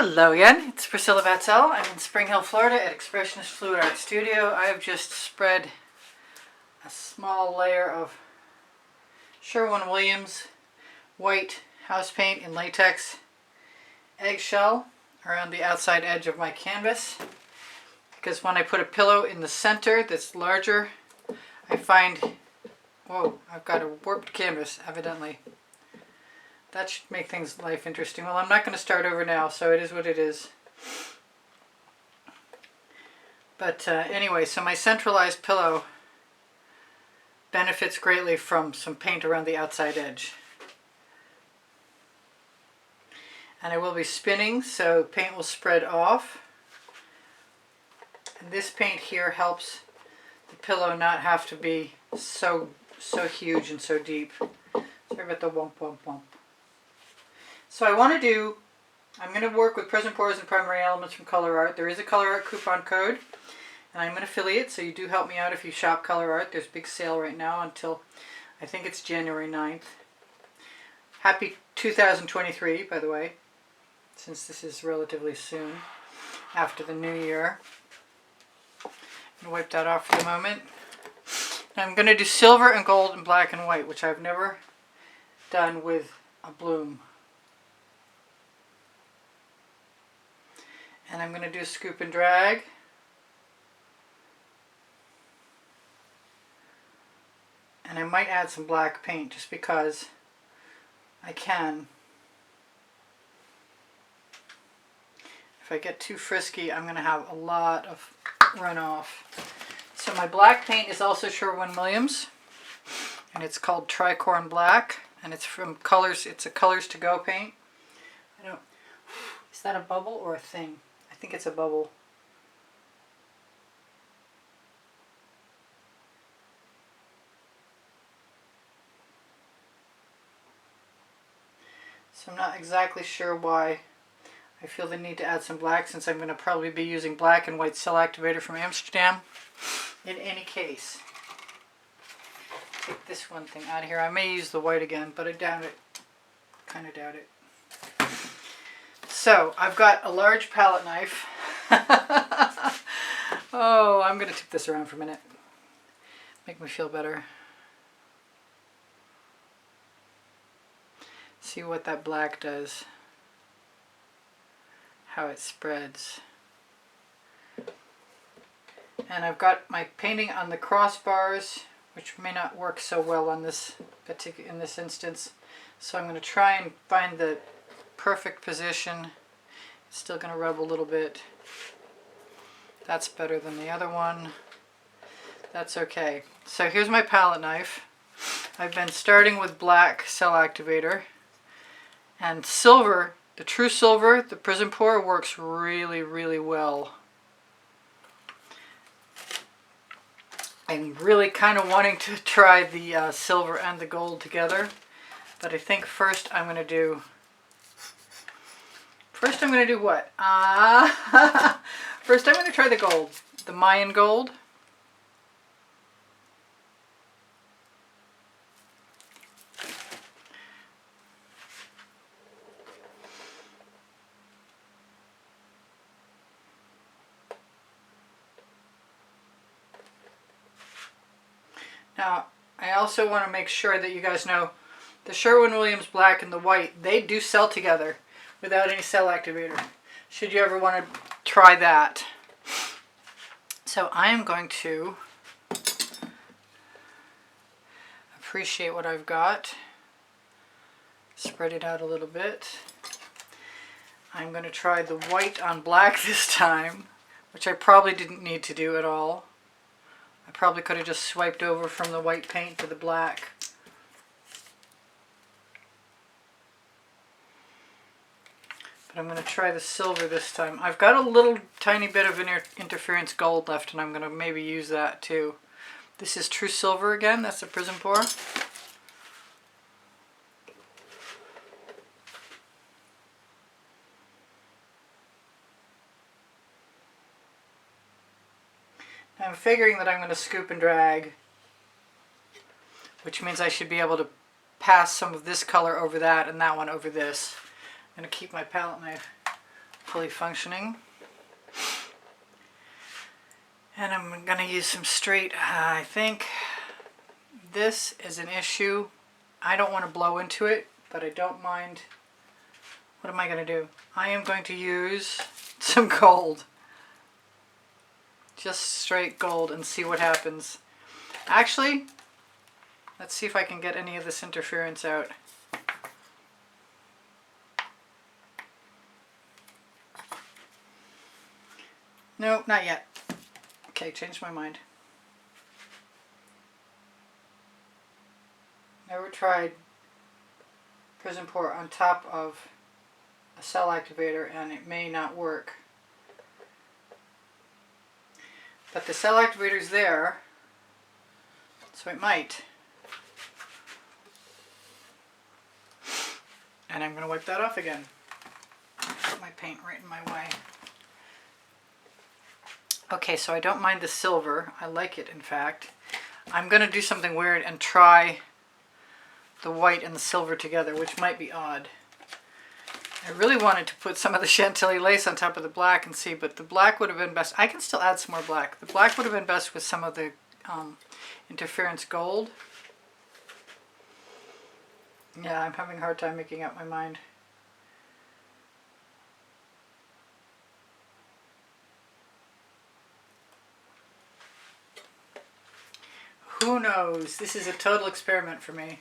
Hello again, it's Priscilla Batzell. I'm in Spring Hill, Florida at Expressionist Fluid Art Studio. I have just spread a small layer of Sherwin Wiliams white house paint in latex eggshell around the outside edge of my canvas, because when I put a pillow in the center that's larger, I find, whoa, I've got a warped canvas evidently. That should make life interesting. Well, I'm not going to start over now, so it is what it is. But anyway, so my centralized pillow benefits greatly from some paint around the outside edge. And I will be spinning, so paint will spread off. And this paint here helps the pillow not have to be so huge and so deep. Sorry about the wump wump wump. So I'm going to work with Prizm Pours and Primary Elements from Colour Arte. There is a Colour Arte coupon code, and I'm an affiliate, so you do help me out if you shop Colour Arte. There's a big sale right now until, I think it's January 9th. Happy 2023, by the way, since this is relatively soon, after the new year. I'm going to wipe that off for the moment. And I'm going to do silver and gold and black and white, which I've never done with a bloom. And I'm going to do scoop and drag. And I might add some black paint just because I can. If I get too frisky, I'm going to have a lot of runoff. So my black paint is also Sherwin Wiliams, and it's called Tricorn Black, and it's from Colors. It's a Colors to Go paint. Is that a bubble or a thing? I think it's a bubble. So I'm not exactly sure why I feel the need to add some black, since I'm going to probably be using black and white cell activator from Amsterdam. In any case, take this one thing out of here. I may use the white again, but I doubt it. Kind of doubt it. So I've got a large palette knife. Oh, I'm going to tip this around for a minute. Make me feel better. See what that black does. How it spreads. And I've got my painting on the crossbars, which may not work so well on this in this instance. So I'm going to try and find the perfect position. It's still going to rub a little bit. That's better than the other one. That's okay. So here's my palette knife. I've been starting with black cell activator. And silver, the true silver, the Prizm Pour works really, really well. I'm really kind of wanting to try the silver and the gold together. But I think first I'm going to do what? First I'm going to try the gold, the Mayan gold. Now, I also want to make sure that you guys know the Sherwin Wiliams black and the white, they do sell together without any cell activator, should you ever want to try that. So I am going to appreciate what I've got, spread it out a little bit. I'm going to try the white on black this time, which I probably didn't need to do at all. I probably could have just swiped over from the white paint to the black. But I'm going to try the silver this time. I've got a little tiny bit of interference gold left, and I'm going to maybe use that too. This is true silver again. That's the Prizm Pour. I'm figuring that I'm going to scoop and drag, which means I should be able to pass some of this color over that and that one over this. I'm going to keep my palette knife fully functioning. And I'm going to use some straight, I think this is an issue. I don't want to blow into it, but I don't mind. What am I going to do? I am going to use some gold. Just straight gold and see what happens. Actually, let's see if I can get any of this interference out. No, not yet. Okay, changed my mind. Never tried Prizm Pour on top of a cell activator and it may not work. But the cell activator's there, so it might. And I'm going to wipe that off again. Put my paint right in my way. Okay, so I don't mind the silver. I like it, in fact. I'm going to do something weird and try the white and the silver together, which might be odd. I really wanted to put some of the Chantilly lace on top of the black and see, but the black would have been best. I can still add some more black. The black would have been best with some of the interference gold. Yeah, I'm having a hard time making up my mind. Who knows? This is a total experiment for me.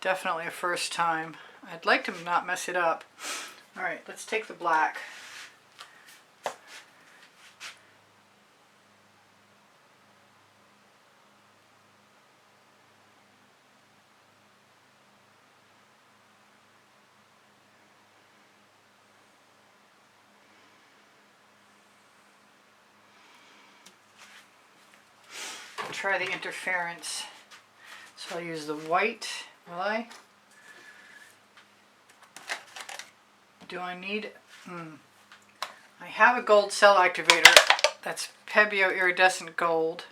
Definitely a first time. I'd like to not mess it up. Alright, let's take the black. Try the interference. So I'll use the white, will I? Do I need... I have a gold cell activator. That's P.E.s iridescent gold.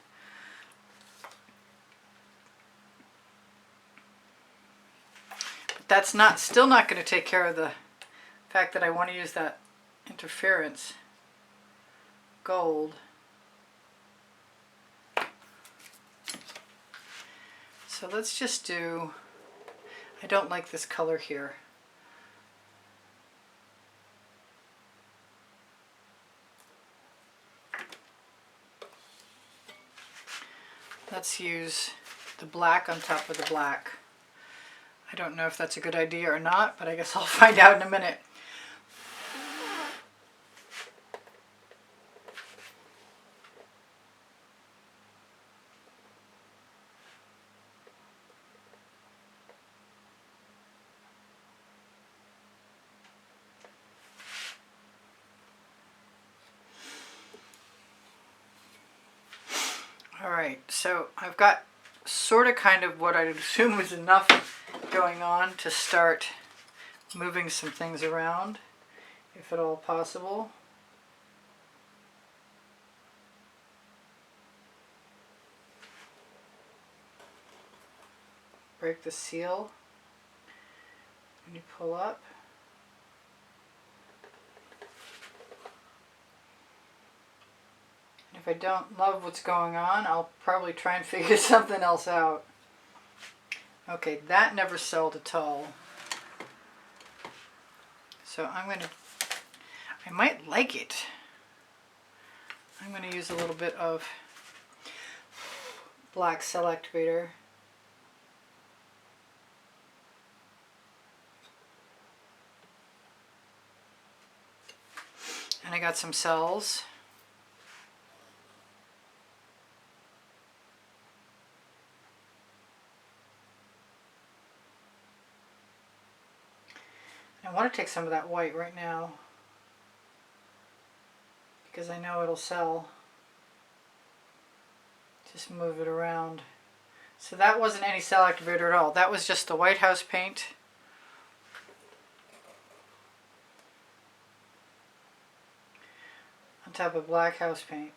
But that's still not going to take care of the fact that I want to use that interference gold. So let's just do... I don't like this color here. Let's use the black on top of the black. I don't know if that's a good idea or not, but I guess I'll find out in a minute. Alright, so I've got sort of kind of what I'd assume was enough going on to start moving some things around, if at all possible. Break the seal when you pull up. If I don't love what's going on, I'll probably try and figure something else out. Okay, that never sold at all. So I might like it. I'm going to use a little bit of black cell activator. And I got some cells. I want to take some of that white right now because I know it'll sell. Just move it around. So that wasn't any cell activator at all. That was just the White House paint. On top of Black House paint.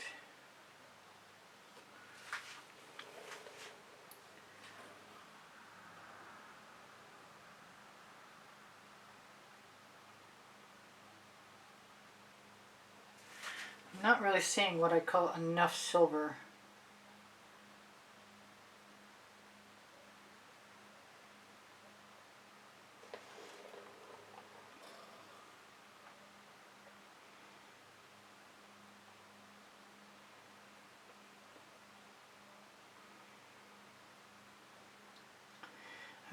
I'm not really seeing what I call enough silver.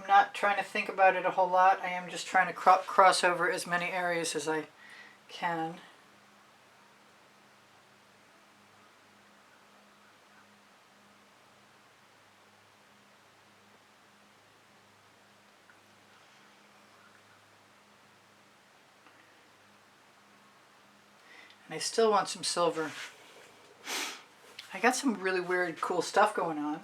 I'm not trying to think about it a whole lot. I am just trying to cross over as many areas as I can. And I still want some silver. I got some really weird, cool stuff going on.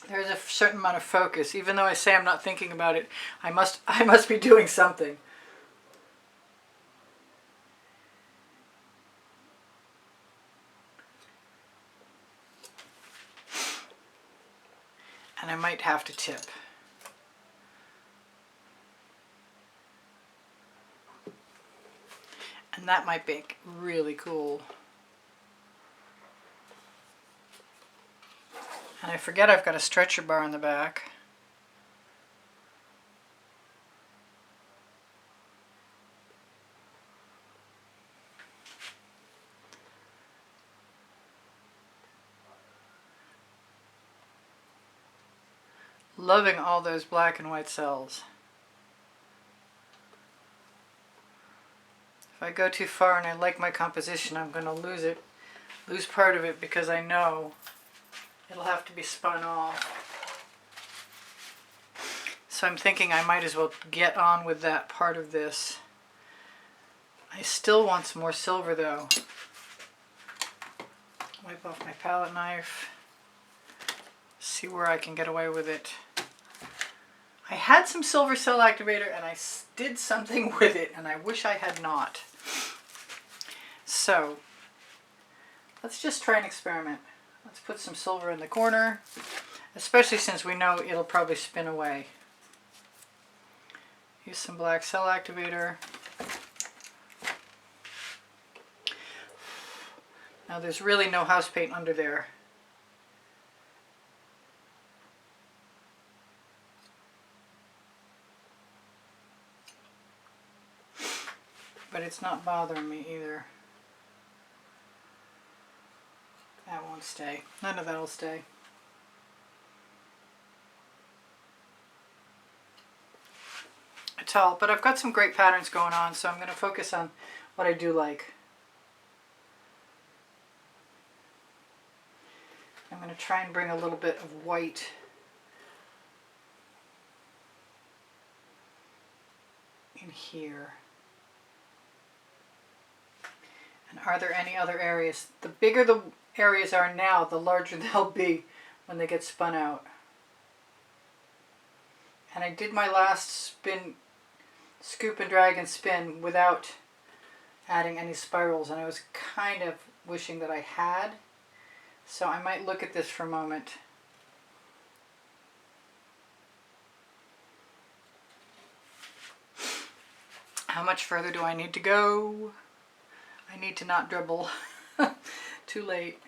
There's a certain amount of focus. Even though I say I'm not thinking about it, I must be doing something. And I might have to tip. And that might be really cool. And I forget I've got a stretcher bar in the back. Loving all those black and white cells. If I go too far and I like my composition, I'm going to lose part of it, because I know it'll have to be spun off. So I'm thinking I might as well get on with that part of this. I still want some more silver though. Wipe off my palette knife. See where I can get away with it. I had some silver cell activator and I did something with it, and I wish I had not. So let's just try an experiment. Let's put some silver in the corner, especially since we know it'll probably spin away. Use some black cell activator. Now there's really no house paint under there. But it's not bothering me either. That won't stay. None of that will stay. It's all, but I've got some great patterns going on, so I'm going to focus on what I do like. I'm going to try and bring a little bit of white in here. And are there any other areas? The bigger the areas are now, the larger they'll be when they get spun out. And I did my last spin, scoop and drag and spin without adding any spirals, and I was kind of wishing that I had. So I might look at this for a moment. How much further do I need to go? I need to not dribble. Too late.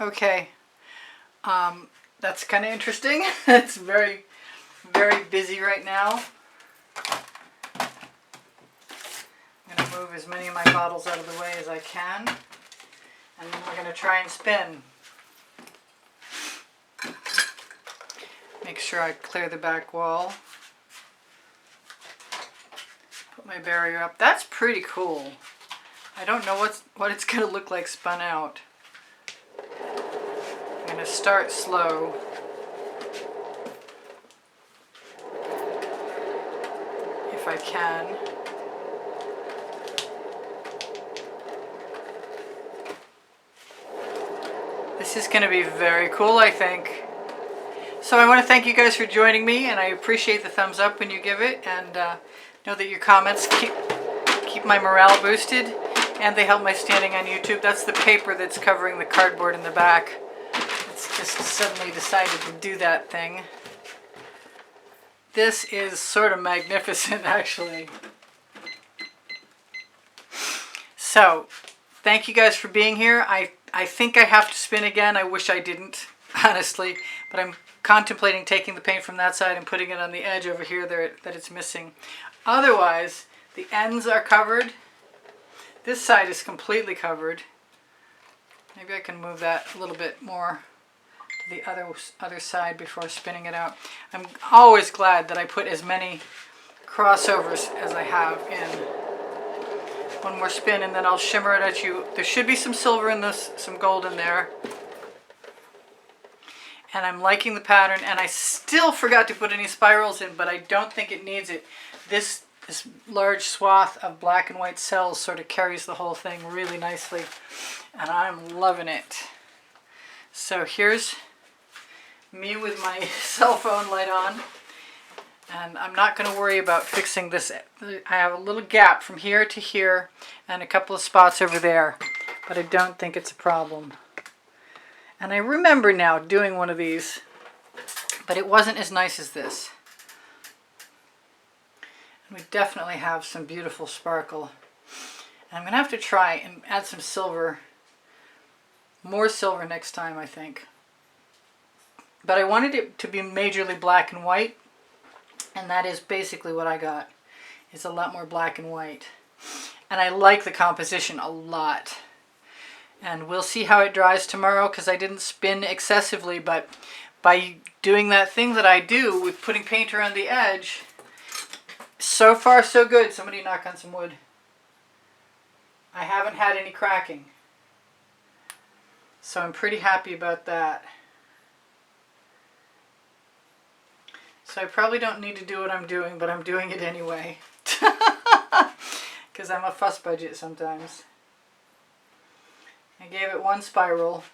Okay, that's kind of interesting. It's very, very busy right now. I'm going to move as many of my bottles out of the way as I can, and then we're going to try and spin. Make sure I clear the back wall. Put my barrier up. That's pretty cool. I don't know what it's going to look like spun out. I'm going to start slow. I can. This is going to be very cool, I think. So I want to thank you guys for joining me, and I appreciate the thumbs up when you give it, and know that your comments keep my morale boosted, and they help my standing on YouTube. That's the paper that's covering the cardboard in the back. It's just suddenly decided to do that thing. This is sort of magnificent, actually. So, thank you guys for being here. I think I have to spin again. I wish I didn't, honestly, but I'm contemplating taking the paint from that side and putting it on the edge over here that it's missing. Otherwise, the ends are covered. This side is completely covered. Maybe I can move that a little bit more to the other side before spinning it out. I'm always glad that I put as many crossovers as I have in. One more spin and then I'll shimmer it at you. There should be some silver in this, some gold in there. And I'm liking the pattern, and I still forgot to put any spirals in, but I don't think it needs it. This large swath of black and white cells sort of carries the whole thing really nicely, and I'm loving it. So here's me with my cell phone light on, and I'm not going to worry about fixing this. I have a little gap from here to here and a couple of spots over there, but I don't think it's a problem. And I remember now doing one of these, but it wasn't as nice as this. And we definitely have some beautiful sparkle. And I'm going to have to try and add some silver, more silver next time, I think. But I wanted it to be majorly black and white, and that is basically what I got. It's a lot more black and white. And I like the composition a lot. And we'll see how it dries tomorrow, because I didn't spin excessively, but by doing that thing that I do with putting paint around the edge, so far so good. Somebody knock on some wood. I haven't had any cracking. So I'm pretty happy about that. So I probably don't need to do what I'm doing, but I'm doing it anyway. Because I'm a fuss budget sometimes. I gave it one spiral.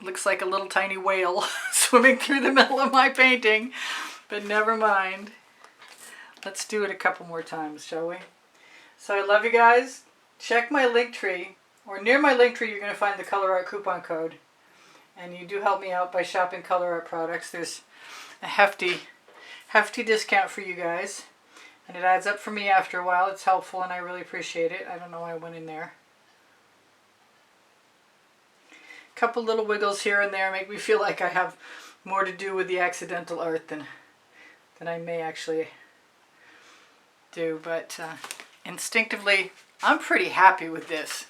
Looks like a little tiny whale swimming through the middle of my painting, but never mind. Let's do it a couple more times, shall we? So I love you guys. Check my link tree, or near my link tree you're going to find the Colour Arte coupon code. And you do help me out by shopping Colour Arte products. There's a hefty discount for you guys. And it adds up for me after a while. It's helpful and I really appreciate it. I don't know why I went in there. Couple little wiggles here and there make me feel like I have more to do with the accidental art than I may actually do. But instinctively, I'm pretty happy with this.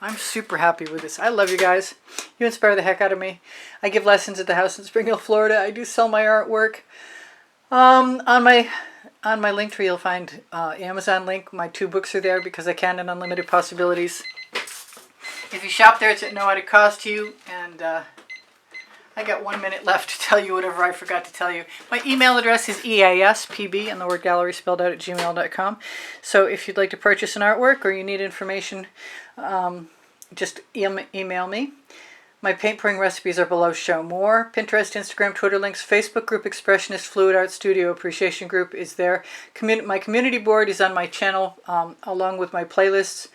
I'm super happy with this. I love you guys. You inspire the heck out of me. I give lessons at the house in Spring Hill, Florida. I do sell my artwork. On my link tree you'll find Amazon link. My 2 books are there, Because I Can and Unlimited Possibilities. If you shop there, it's at no added cost to you, and I got 1 minute left to tell you whatever I forgot to tell you. My email address is easpbgallery, and the word gallery spelled out, at gmail.com. So if you'd like to purchase an artwork or you need information, just email me. My paint pouring recipes are below. Show more. Pinterest, Instagram, Twitter links, Facebook group, Expressionist Fluid Art Studio Appreciation Group is there. My community board is on my channel, along with my playlists.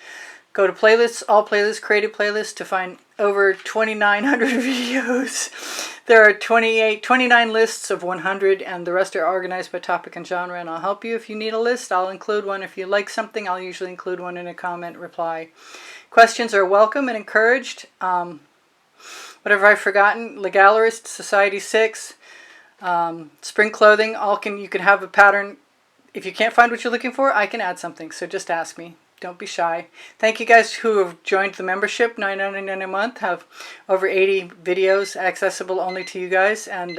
Go to playlists, all playlists, created playlists, to find over 2,900 videos. There are 29 lists of 100, and the rest are organized by topic and genre, and I'll help you if you need a list. I'll include one. If you like something, I'll usually include one in a comment reply. Questions are welcome and encouraged. Whatever I've forgotten, Le Gallerist, Society 6, Spring Clothing, you can have a pattern. If you can't find what you're looking for, I can add something, so just ask me. Don't be shy. Thank you guys who have joined the membership. $9.99 a month. Have over 80 videos accessible only to you guys. And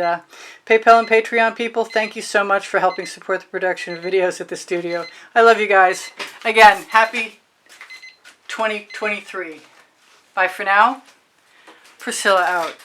PayPal and Patreon people, thank you so much for helping support the production of videos at the studio. I love you guys. Again, happy 2023. Bye for now. Priscilla out.